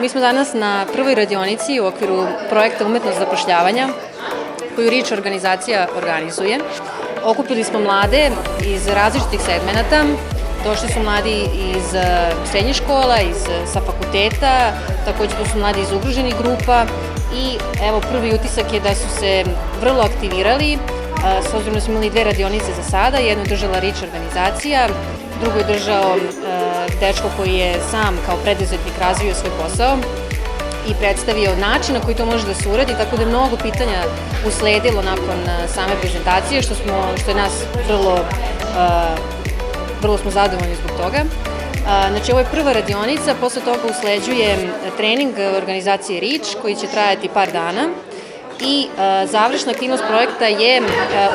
Mi smo danas na prvoj radionici u okviru projekta Umetnost zapošljavanja koju Rič organizacija organizuje. Okupili smo mlade iz različitih segmenata. Došli su mladi iz srednjih škola, sa fakulteta, takođe tu su mladi iz ugroženih grupa i evo prvi utisak je da su se vrlo aktivirali, s obzirom da smo imali 2 radionice za sada, jednu je držala Rič organizacija, drugo je držao dečko koji je sam kao preduzetnik razvio svoj posao i predstavio način na koji to može da se uradi, tako da je mnogo pitanja usledilo nakon same prezentacije, što je nas vrlo smo zadovoljni zbog toga. Znači, ovo je prva radionica, posle toga usleđuje trening organizacije Rič koji će trajati par dana i završna aktivnost projekta je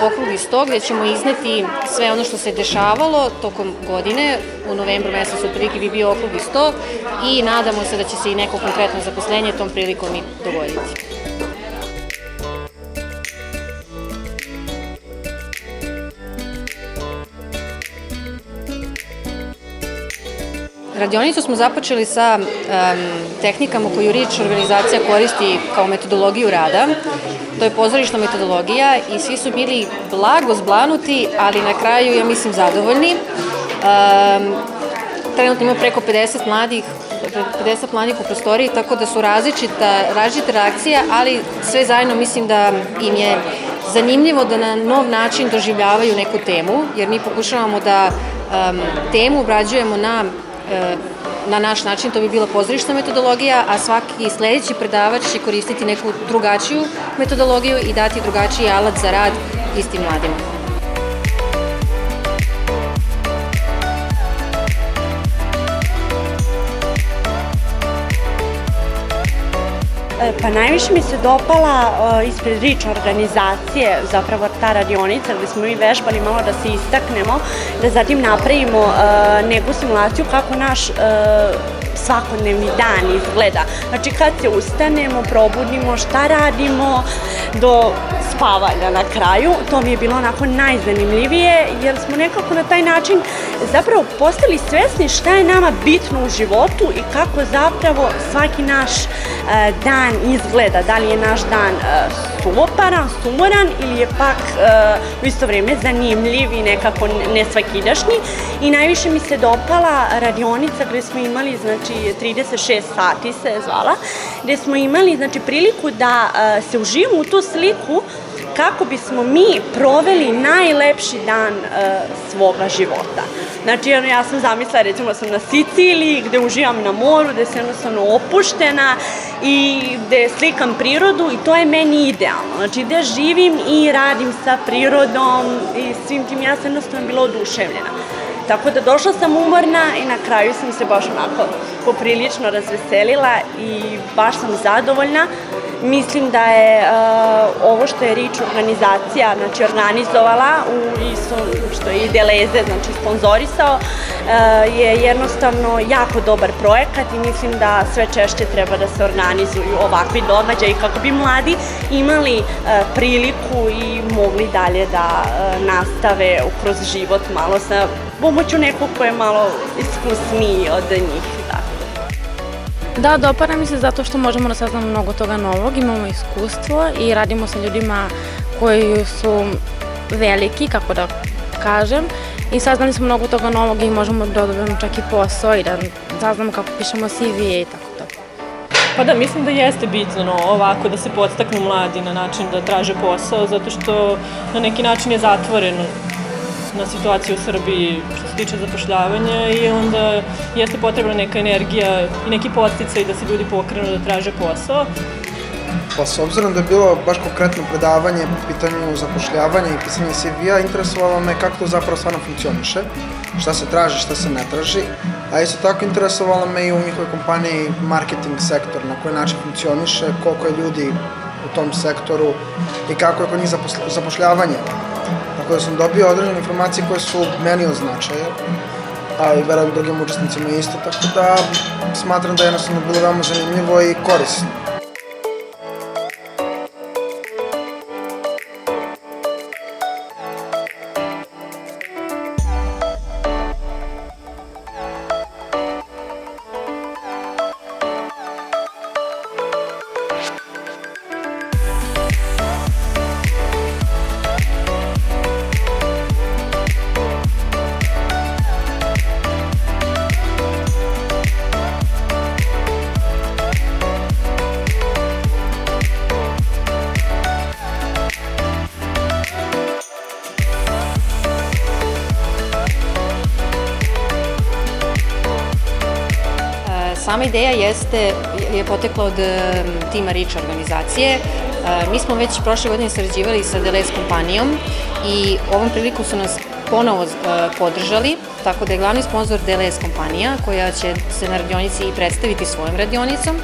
okrugli sto gde ćemo izneti sve ono što se dešavalo tokom godine. U novembru mesecu otprilike bi bio okrugli sto i nadamo se da će se i neko konkretno zaposlenje tom prilikom i dogoditi. Radionicu smo započeli sa tehnikama koju Rič organizacija koristi kao metodologiju rada. To je pozorišna metodologija i svi su bili blago zblanuti, ali na kraju, ja mislim, zadovoljni. Trenutno ima preko 50 mladih u prostoriji, tako da su različite reakcije, ali sve zajedno mislim da im je zanimljivo da na nov način doživljavaju neku temu, jer mi pokušavamo da temu obrađujemo na naš način, to bi bila pozorišna metodologija, a svaki sledeći predavač će koristiti neku drugačiju metodologiju i dati drugačiji alat za rad istim mladima. Pa najviše mi se dopala ispred Rič organizacije, zapravo ta radionica gde smo mi vežbali malo da se istaknemo, da zatim napravimo neku simulaciju kako naš svakodnevni dan izgleda. Znači kad se ustanemo, probudimo, šta radimo do spavanja na kraju, to mi je bilo onako najzanimljivije jer smo nekako na taj način zapravo postali svesni šta je nama bitno u životu i kako zapravo svaki naš dan izgleda, da li je naš dan suvoparan, sumoran ili je pak u isto vreme zanimljiv i nekako nesvakidašnji. I najviše mi se dopala radionica gde smo imali, znači 36 sati se je zvala, gde smo imali znači priliku da se uživamo u tu sliku kako bismo mi proveli najlepši dan svoga života. Znači, ja sam zamislila, recimo, sam na Siciliji, gde uživam na moru, gde sam jednostavno opuštena i gde slikam prirodu i to je meni idealno. Znači, gde živim i radim sa prirodom i svim tim, ja sam jednostavno bila oduševljena. Tako da došla sam umorna i na kraju sam se baš onako poprilično razveselila i baš sam zadovoljna. Mislim da je ovo što je Rič organizacija organizovala, što je i Deleze sponzorisao, je jednostavno jako dobar projekat i mislim da sve češće treba da se organizuju ovakvi događaji kako bi mladi imali priliku i mogli dalje da nastave kroz život malo sa pomoću nekog ko je malo iskusniji od njih. Da, dopada mi se zato što možemo da saznamo mnogo toga novog, imamo iskustvo i radimo sa ljudima koji su veliki, kako da kažem, i saznali smo mnogo toga novog i možemo da dobijemo čak i posao i da saznamo kako pišemo CV-e i tako to. Pa da, mislim da jeste bitno ovako da se podstaknu mladi na način da traže posao, zato što na neki način je zatvoreno na situaciju u Srbiji što se tiče zapošljavanja i onda jeste potrebna neka energija i neki podsticaj da se ljudi pokrenu da traže posao. Pa s obzirom da je bilo baš konkretno predavanje po pitanju zapošljavanja i pisanja CV-a, interesovalo me kako to zapravo stvarno funkcioniše, šta se traži, šta se ne traži, a isto tako interesovalo me i u njihovoj kompaniji marketing sektor, na koji način funkcioniše, koliko je ljudi u tom sektoru i kako je kod njih zapošljavanje. Tako da sam dobio određene informacije koje su meni od značaja, a i verujem drugim učesnicima isto, tako da smatram da je jednostavno bilo veoma zanimljivo i korisno. Sama ideja je potekla od tima Reach organizacije. Mi smo već prošle godine sarađivali sa Deleuze kompanijom i ovom priliku su nas ponovo podržali, tako da je glavni sponsor Deleuze kompanija koja će se na radionici i predstaviti svojom radionicom,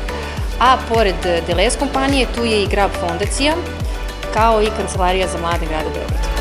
a pored Deleuze kompanije tu je i Grab fondacija kao i Kancelarija za mlade grada Beograda.